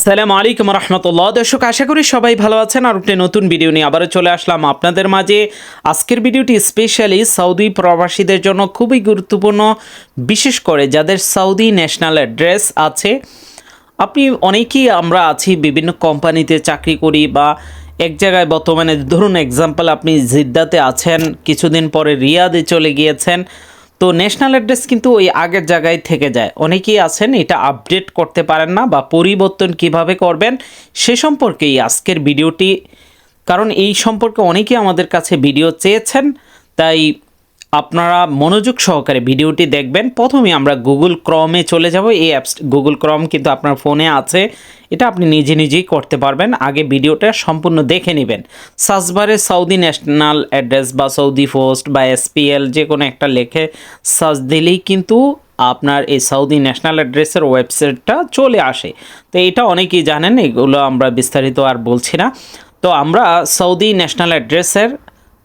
আসসালামু আলাইকুম রহমতুল্লাহ। দর্শক, আশা করি সবাই ভালো আছেন। আর একটা নতুন ভিডিও নিয়ে আবারও চলে আসলাম আপনাদের মাঝে। আজকের ভিডিওটি স্পেশালি সৌদি প্রবাসীদের জন্য খুবই গুরুত্বপূর্ণ, বিশেষ করে যাদের সৌদি ন্যাশনাল অ্যাড্রেস আছে। আপনি অনেকেই আমরা আছি বিভিন্ন কোম্পানিতে চাকরি করি বা এক জায়গায় বর্তমানে ধরুন এক্সাম্পল আপনি জিদ্দাতে আছেন, কিছুদিন পরে রিয়াদে চলে গিয়েছেন, তো ন্যাশনাল অ্যাড্রেস কিন্তু ওই আগের জায়গায় থেকে যায়। অনেকেই আছেন এটা আপডেট করতে পারেন না বা পরিবর্তন কিভাবে করবেন সে সম্পর্কেই আজকের ভিডিওটি। কারণ এই সম্পর্কে অনেকেই আমাদের কাছে ভিডিও চেয়েছেন, তাই আপনারা মনোযোগ সহকারে ভিডিওটি দেখবেন। প্রথমে আমরা গুগল ক্রমে চলে যাব। এই অ্যাপস গুগল ক্রম কিন্তু আপনার ফোনে আছে, এটা আপনি নিজে নিজেই করতে পারবেন। আগে ভিডিওটা সম্পূর্ণ দেখে নেবেন। সার্চবারে সৌদি ন্যাশনাল অ্যাড্রেস বা সৌদি পোস্ট বা এসপিএল যে কোনো একটা লেখে সার্চ দিলেই কিন্তু আপনার এই সৌদি ন্যাশনাল অ্যাড্রেসের ওয়েবসাইটটা চলে আসে। তো এটা অনেকেই জানেন, এগুলো আমরা বিস্তারিত আর বলছি না। তো আমরা সৌদি ন্যাশনাল অ্যাড্রেসের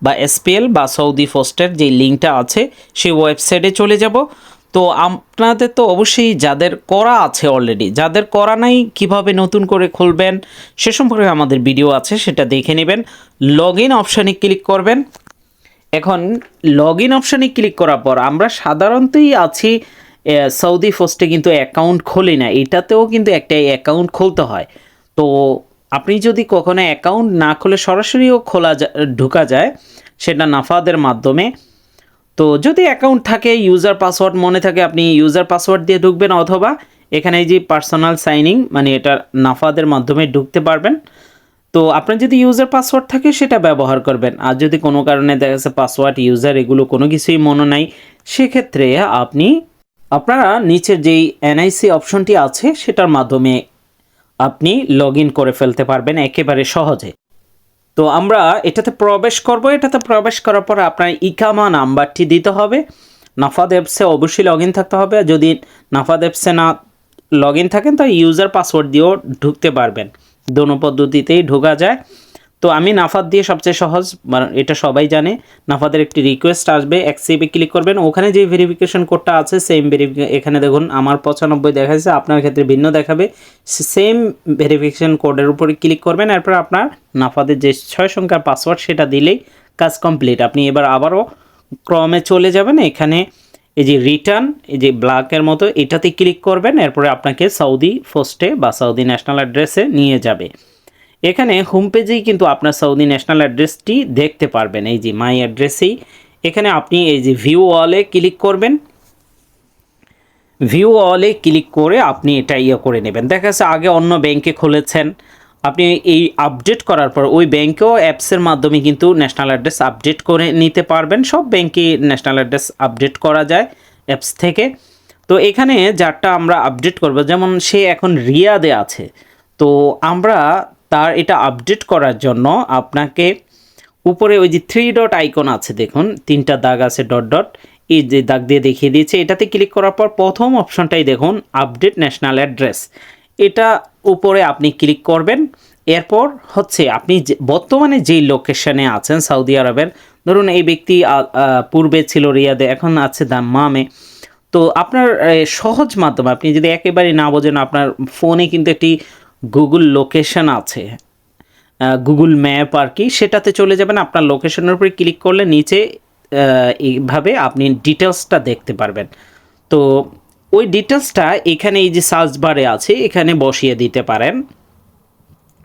বা এসপিএল বা সৌদি পোস্টের যে লিঙ্কটা আছে সেই ওয়েবসাইটে চলে যাব। তো আপনাদের তো অবশ্যই যাদের করা আছে অলরেডি, যাদের করা নাই কিভাবে নতুন করে খুলবেন সে সম্পর্কে আমাদের ভিডিও আছে, সেটা দেখে নেবেন। লগ ইন অপশানে ক্লিক করবেন। এখন লগ ইন অপশানে ক্লিক করার পর আমরা সাধারণতই আছি সৌদি পোস্টে কিন্তু অ্যাকাউন্ট খুলি না, এটাতেও কিন্তু একটা অ্যাকাউন্ট খুলতে হয়। তো আপনি যদি কখনো অ্যাকাউন্ট না খুলে সরাসরিও ঢোকা যায়, সেটা নাফাদের মাধ্যমে। তো যদি অ্যাকাউন্ট থাকে, ইউজার পাসওয়ার্ড মনে থাকে, আপনি ইউজার পাসওয়ার্ড দিয়ে ঢুকবেন, অথবা এখানে যে পার্সোনাল সাইনিং মানে এটা নাফাদের মাধ্যমে ঢুকতে পারবেন। তো আপনার যদি ইউজার পাসওয়ার্ড থাকে সেটা ব্যবহার করবেন। আর যদি কোনো কারণে দেখা যাচ্ছে পাসওয়ার্ড ইউজার এগুলো কোনো কিছুই মনে নাই, সেক্ষেত্রে আপনারা নিচের যেই এনআইসি অপশনটি আছে সেটার মাধ্যমে আপনি লগ ইন করে ফেলতে পারবেন একেবারে সহজে। তো আমরা এটাতে প্রবেশ করব। এটাতে প্রবেশ করার পর আপনার ইকামা নাম্বারটি দিতে হবে। নাফাদ অ্যাপসে অবশ্যই লগ ইন থাকতে হবে। যদি নাফাদ অ্যাপসে না লগ ইন থাকেন তো ইউজার পাসওয়ার্ড দিয়েও ঢুকতে পারবেন, দোনো পদ্ধতিতেই ঢোকা যায়। তো আমি নাফাদ দিয়ে সবচেয়ে সহজ, এটা সবাই জানে। নাফাদের একটি রিকোয়েস্ট আসবে, অ্যাকসেপ্টে ক্লিক করবেন। ওখানে যে ভেরিফিকেশন কোডটা আছে সেম এখানে দেখুন আমার 95 দেখাচ্ছে, আপনার ক্ষেত্রে ভিন্ন দেখাবে। সেম ভেরিফিকেশন কোডের উপরে ক্লিক করবেন। এরপর আপনার নাফাদের যে 6 সংখ্যার পাসওয়ার্ড সেটা দিলেই কাজ কমপ্লিট। আপনি এবার আবারও ক্রমে চলে যাবেন। এখানে এই যে রিটার্ন, এই যে ব্ল্যাকের মতো এটাতে ক্লিক করবেন। এরপরে আপনাকে সৌদি পোস্টে বা সৌদি ন্যাশনাল অ্যাড্রেসে নিয়ে যাবে। এখানে হোম পেজেই কিন্তু আপনার সৌদি ন্যাশনাল অ্যাড্রেসটি দেখতে পারবেন। এই যে মাই অ্যাড্রেসেই এখানে আপনি এই যে ভিউ অলে ক্লিক করবেন। ভিউ অলে ক্লিক করে আপনি এটা করে নেবেন। দেখা যাচ্ছে আগে অন্য ব্যাংকে খুলেছেন, আপনি এই আপডেট করার পর ওই ব্যাংকেও অ্যাপসের মাধ্যমে কিন্তু ন্যাশনাল অ্যাড্রেস আপডেট করে নিতে পারবেন। সব ব্যাংকে ন্যাশনাল অ্যাড্রেস আপডেট করা যায় অ্যাপস থেকে। তো এখানে যারটা আমরা আপডেট করব, যেমন সে এখন রিয়াদে আছে, তো আমরা তার এটা আপডেট করার জন্য আপনাকে উপরে ওই যে 3 ডট আইকন আছে, দেখুন 3টা দাগ আছে, ডট ডট, এই যে দাগ দিয়ে দেখিয়ে দিয়েছে, এটাতে ক্লিক করার পর প্রথম অপশনটাই দেখুন আপডেট ন্যাশনাল অ্যাড্রেস, এটা উপরে আপনি ক্লিক করবেন। এরপর হচ্ছে আপনি বর্তমানে যেই লোকেশনে আছেন সৌদি আরবের, ধরুন এই ব্যক্তি পূর্বে ছিল রিয়াদে, এখন আছে দাম্মামে। তো আপনার সহজ মাধ্যমে, আপনি যদি একেবারে না বোঝেন, আপনার ফোনে কিন্তু একটি গুগল লোকেশন আছে, গুগল ম্যাপ আর কি, সেটাতে চলে যাবেন। আপনার লোকেশনের উপরে ক্লিক করলে নিচে এইভাবে আপনি ডিটেলসটা দেখতে পারবেন। তো ওই ডিটেলসটা এখানে এই যে সার্চ বারে আছে এখানে বসিয়ে দিতে পারেন।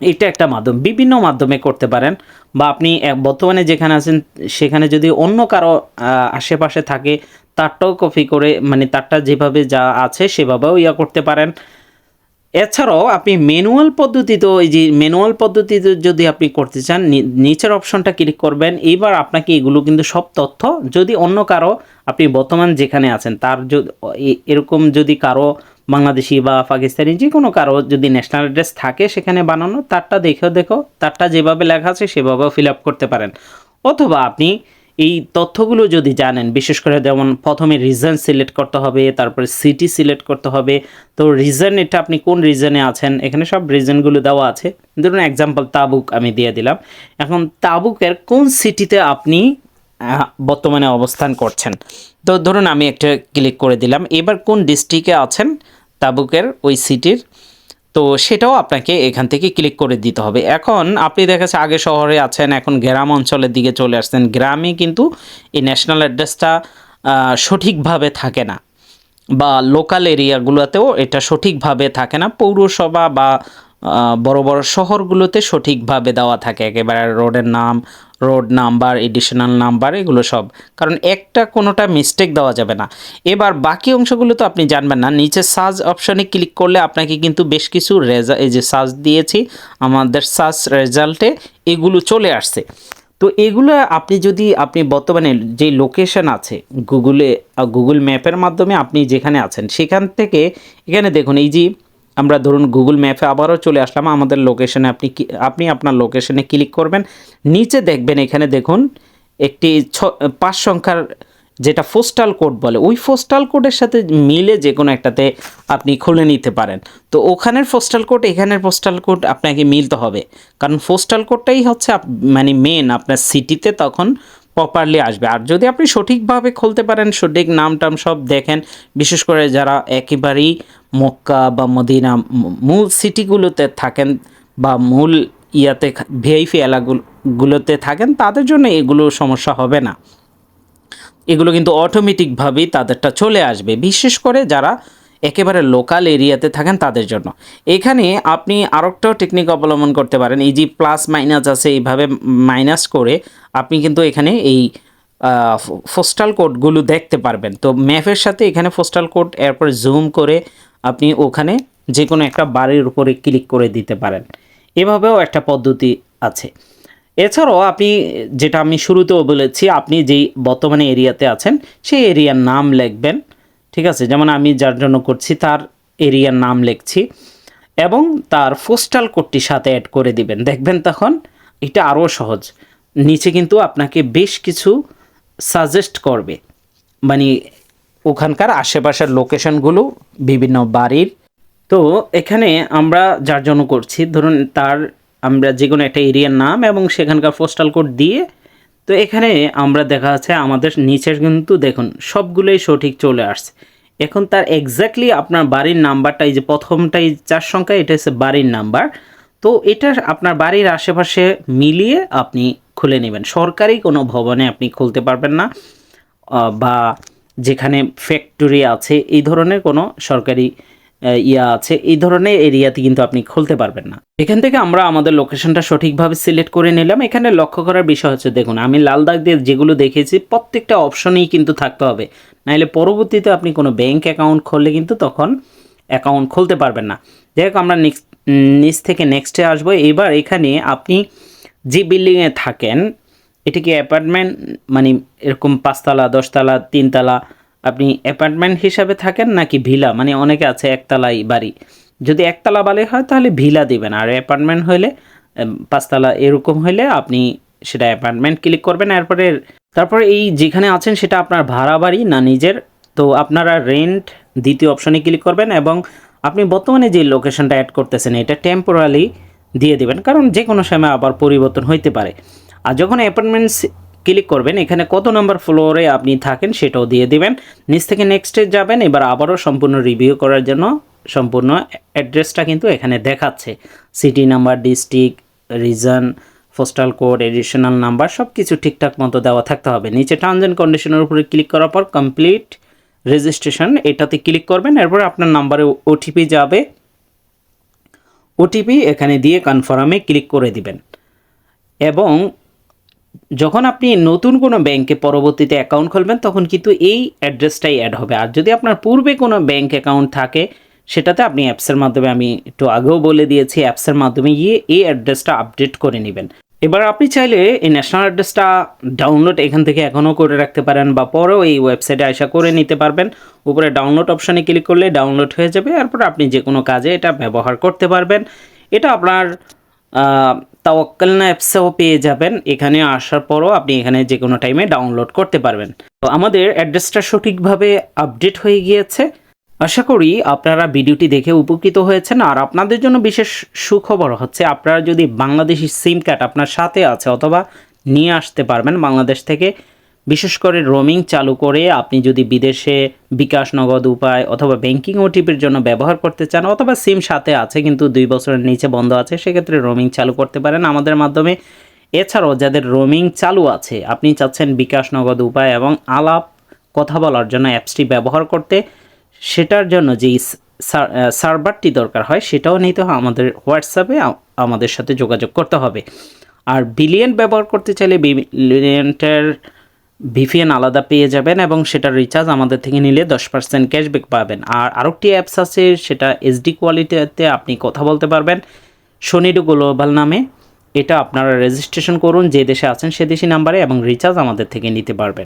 এটা একটা মাধ্যম, বিভিন্ন মাধ্যমে করতে পারেন। বা আপনি বর্তমানে যেখানে আছেন সেখানে যদি অন্য কারো আশেপাশে থাকে তারটাও কপি করে, মানে তারটা যেভাবে যা আছে সেভাবেও করতে পারেন। এছাড়াও আপনি ম্যানুয়াল পদ্ধতিতেও, এই যে ম্যানুয়াল পদ্ধতিতে যদি আপনি করতে চান নিচের অপশনটা ক্লিক করবেন। এইবার আপনাকে এগুলো কিন্তু সব তথ্য, যদি অন্য কারো, আপনি বর্তমান যেখানে আছেন তার এরকম যদি কারো বাংলাদেশি বা পাকিস্তানি যে কোনো কারো যদি ন্যাশনাল অ্যাড্রেস থাকে সেখানে বানানো, তারটা দেখো তারটা যেভাবে লেখা আছে সেভাবেও ফিল আপ করতে পারেন। অথবা আপনি এই তথ্যগুলো যদি জানেন, বিশেষ করে যেমন প্রথমে রিজন সিলেক্ট করতে হবে, তারপরে সিটি সিলেক্ট করতে হবে। তো রিজন, এটা আপনি কোন রিজনে আছেন, এখানে সব রিজনগুলো দেওয়া আছে। ধরুন এক্সাম্পল তাবুক আমি দিয়ে দিলাম। এখন তাবুকের কোন সিটিতে আপনি বর্তমানে অবস্থান করছেন, তো ধরুন আমি একটা ক্লিক করে দিলাম। এবার কোন ডিস্ট্রিক্টে আছেন তাবুকের ওই সিটির, তো সেটাও আপনাকে এখান থেকে ক্লিক করে দিতে হবে। এখন আপনি দেখা যাচ্ছে আগে শহরে আছেন, এখন গ্রাম অঞ্চলের দিকে চলে আসছেন। গ্রামে কিন্তু এই ন্যাশনাল অ্যাড্রেসটা সঠিকভাবে থাকে না, বা লোকাল এরিয়াগুলোতেও এটা সঠিকভাবে থাকে না। পৌরসভা বা বড় বড় শহরগুলোতে সঠিকভাবে দেওয়া থাকে একেবারে রোডের নাম, রোড নাম্বার, এডিশনাল নাম্বার, এগুলো সব। কারণ একটা কোনোটা মিস্টেক দেওয়া যাবে না। এবার বাকি অংশগুলো তো আপনি জানবেন না। নিচে সার্চ অপশানে ক্লিক করলে আপনাকে কিন্তু বেশ কিছু এই যে সার্চ দিয়েছি আমাদের সার্চ রেজাল্টে, এগুলো চলে আসছে। তো এগুলো আপনি বর্তমানে যে লোকেশন আছে গুগল ম্যাপের মাধ্যমে আপনি যেখানে আছেন সেখান থেকে এখানে দেখুন, এই যে আমরা ধরুন গুগল ম্যাপে আবারও চলে আসলাম আমাদের লোকেশনে। আপনি আপনার লোকেশনে ক্লিক করবেন, নিচে দেখবেন এখানে দেখুন একটি 5 সংখ্যার যেটা পোস্টাল কোড বলে, ওই পোস্টাল কোডের সাথে মিলে যে কোনো একটাতে আপনি খুলে নিতে পারেন। তো ওখানের পোস্টাল কোড এখানের পোস্টাল কোড আপনাকে মিলতে হবে, কারণ পোস্টাল কোডটাই হচ্ছে মানে মেন আপনার সিটিতে তখন প্রপারলি আসবে। আর যদি আপনি সঠিকভাবে খুলতে পারেন, সঠিক নাম টাম সব দেখেন, বিশেষ করে যারা একেবারেই মক্কা বা মদিনা মূল সিটিগুলোতে থাকেন বা মূল ভিআইপি এলাকাগুলোতে থাকেন, তাদের জন্য এগুলো সমস্যা হবে না। এগুলো কিন্তু অটোমেটিকভাবেই তাদেরটা চলে আসবে, বিশেষ করে যারা একেবারে লোকাল এরিয়াতে থাকেন তাদের জন্য। এখানে আপনি আরেকটাও টেকনিক অবলম্বন করতে পারেন। এই যে প্লাস মাইনাস আছে, এইভাবে মাইনাস করে আপনি কিন্তু এখানে এই পোস্টাল কোডগুলো দেখতে পারবেন। তো ম্যাপের সাথে এখানে পোস্টাল কোড, এরপর জুম করে আপনি ওখানে যে কোনো একটা বাড়ির উপরে ক্লিক করে দিতে পারেন। এভাবেও একটা পদ্ধতি আছে। এছাড়াও আপনি, যেটা আমি শুরুতেও বলেছি, আপনি যেই বর্তমানে এরিয়াতে আছেন সেই এরিয়ার নাম লিখবেন, ঠিক আছে? যেমন আমি যার জন্য করছি তার এরিয়ার নাম লিখছি এবং তার পোস্টাল কোডটি সাথে অ্যাড করে দিবেন। দেখবেন তখন এটা আরও সহজ। নিচে কিন্তু আপনাকে বেশ কিছু সাজেস্ট করবে, মানে ওখানকার আশেপাশের লোকেশনগুলো বিভিন্ন বাড়ির। তো এখানে আমরা যার জন্য করছি, ধরুন আমরা যে কোনো একটা এরিয়ার নাম এবং সেখানকার পোস্টাল কোড দিয়ে, তো এখানে আমরা দেখা যাচ্ছে আমাদের নিচের কিন্তু দেখুন সবগুলোই সঠিক চলে আসছে। এখন তার এক্স্যাক্টলি আপনার বাড়ির নাম্বারটা, এই যে প্রথমটাই 4 সংখ্যা, এটা হচ্ছে বাড়ির নাম্বার। তো এটা আপনার বাড়ির আশেপাশে মিলিয়ে আপনি খুলে নেবেন। সরকারি কোনো ভবনে আপনি খুলতে পারবেন না, বা যেখানে ফ্যাক্টরি আছে এই ধরনের কোনো সরকারি আছে এই ধরনের এরিয়াতে কিন্তু আপনি খুলতে পারবেন না। এখান থেকে আমরা আমাদের লোকেশনটা সঠিকভাবে সিলেক্ট করে নিলাম। এখানে লক্ষ্য করার বিষয় হচ্ছে, দেখুন আমি লাল দাগ দিয়ে যেগুলো দেখেছি প্রত্যেকটা অপশনেই কিন্তু থাকতে হবে, নাহলে পরবর্তীতে আপনি কোনো ব্যাংক অ্যাকাউন্ট খুললে কিন্তু তখন অ্যাকাউন্ট খুলতে পারবেন না। যাই হোক, আমরা নিচ থেকে নেক্সটে আসবো। এবার এখানে আপনি যে বিল্ডিংয়ে থাকেন, এটা কি অ্যাপার্টমেন্ট, মানে এরকম 5 তলা 10 তলা 3 তলা আপনি অ্যাপার্টমেন্ট হিসাবে থাকেন নাকি ভিলা, মানে অনেকে আছে একতলাই বাড়ি। যদি একতলা বাড়ি হয় তাহলে ভিলা দিবেন, আর অ্যাপার্টমেন্ট হলে 5 তলা এরকম হলে আপনি সেটা অ্যাপার্টমেন্ট ক্লিক করবেন। তারপরে এই যেখানে আছেন সেটা আপনার ভাড়া বাড়ি না নিজের, তো আপনারা রেন্ট দ্বিতীয় অপশনে ক্লিক করবেন এবং আপনি বর্তমানে যে লোকেশনটা অ্যাড করতেছেন এটা টেম্পোরারি দিয়ে দেবেন, কারণ যে কোনো সময় আবার পরিবর্তন হইতে পারে। আর যখন অ্যাপার্টমেন্টস ক্লিক করবেন, এখানে কত নম্বর ফ্লোরে আপনি থাকেন সেটাও দিয়ে দিবেন। নিচ থেকে নেক্সটে যাবেন। এবার আবারও সম্পূর্ণ রিভিউ করার জন্য সম্পূর্ণ অ্যাড্রেসটা কিন্তু এখানে দেখাচ্ছে, city number, district, reason, postal code, additional number সব কিছু ঠিকঠাক মতো দেওয়া থাকতে হবে। নিচে টার্মস অ্যান্ড কন্ডিশনের উপরে ক্লিক করার পর কমপ্লিট রেজিস্ট্রেশন এটাতে ক্লিক করবেন। এরপর আপনার নাম্বারে ওটিপি যাবে, ওটিপি এখানে দিয়ে কনফার্মে ক্লিক করে দিবেন। এবং যখন আপনি নতুন কোনো ব্যাংকে পরবর্তীতে অ্যাকাউন্ট খুলবেন তখন কিন্তু এই অ্যাড্রেসটাই অ্যাড হবে। আর যদি আপনার পূর্বে কোনো ব্যাংক অ্যাকাউন্ট থাকে সেটাতে আপনি অ্যাপসের মাধ্যমে, আমি একটু আগেও বলে দিয়েছি, অ্যাপসের মাধ্যমে গিয়ে এই অ্যাড্রেসটা আপডেট করে নেবেন। এবার আপনি চাইলে এই ন্যাশনাল অ্যাড্রেসটা ডাউনলোড এখান থেকে এখনও করে রাখতে পারেন, বা পরেও এই ওয়েবসাইটে আসা করে নিতে পারবেন। উপরে ডাউনলোড অপশানে ক্লিক করলে ডাউনলোড হয়ে যাবে। এরপর আপনি যে কোনো কাজে এটা ব্যবহার করতে পারবেন। এটা আপনার তাওয়াক্কালনা অ্যাপসেও পেয়ে যাবেন। এখানে আসার পরও আপনি এখানে যে কোনো টাইমে ডাউনলোড করতে পারবেন। তো আমাদের অ্যাড্রেসটা সঠিকভাবে আপডেট হয়ে গিয়েছে। আশা করি আপনারা ভিডিওটি দেখে উপকৃত হয়েছেন। আর আপনাদের জন্য বিশেষ সুখবর হচ্ছে, আপনারা যদি বাংলাদেশি সিম কার্ড আপনার সাথে আছে অথবা নিয়ে আসতে পারবেন বাংলাদেশ থেকে, বিশেষ করে রোমিং চালু করে আপনি যদি বিদেশে বিকাশ, নগদ উপায় অথবা ব্যাংকিং ওটিপির জন্য ব্যবহার করতে চান, অথবা সিম সাথে আছে কিন্তু 2 বছরের নিচে বন্ধ আছে, সেক্ষেত্রে রোমিং চালু করতে পারেন আমাদের মাধ্যমে। এছাড়াও যাদের রোমিং চালু আছে, আপনি চাচ্ছেন বিকাশ, নগদ উপায় এবং আলাপ কথা বলার জন্য অ্যাপসটি ব্যবহার করতে, সেটার জন্য যেই সার্ভারটি দরকার হয় সেটাও নিতে হয় আমাদের হোয়াটসঅ্যাপে আমাদের সাথে যোগাযোগ করতে হবে। আর বিলিয়ন ব্যবহার করতে চাইলে বিলিয়নটার ভিপিএন আলাদা পেয়ে যাবেন এবং সেটার রিচার্জ আমাদের থেকে নিলে 10% ক্যাশব্যাক পাবেন। আর আরেকটি অ্যাপস আছে, সেটা এইচডি কোয়ালিটিতে আপনি কথা বলতে পারবেন সোনিডো গ্লোবাল নামে। এটা আপনারা রেজিস্ট্রেশন করুন যে দেশে আছেন সে দেশি নাম্বারে এবং রিচার্জ আমাদের থেকে নিতে পারবেন।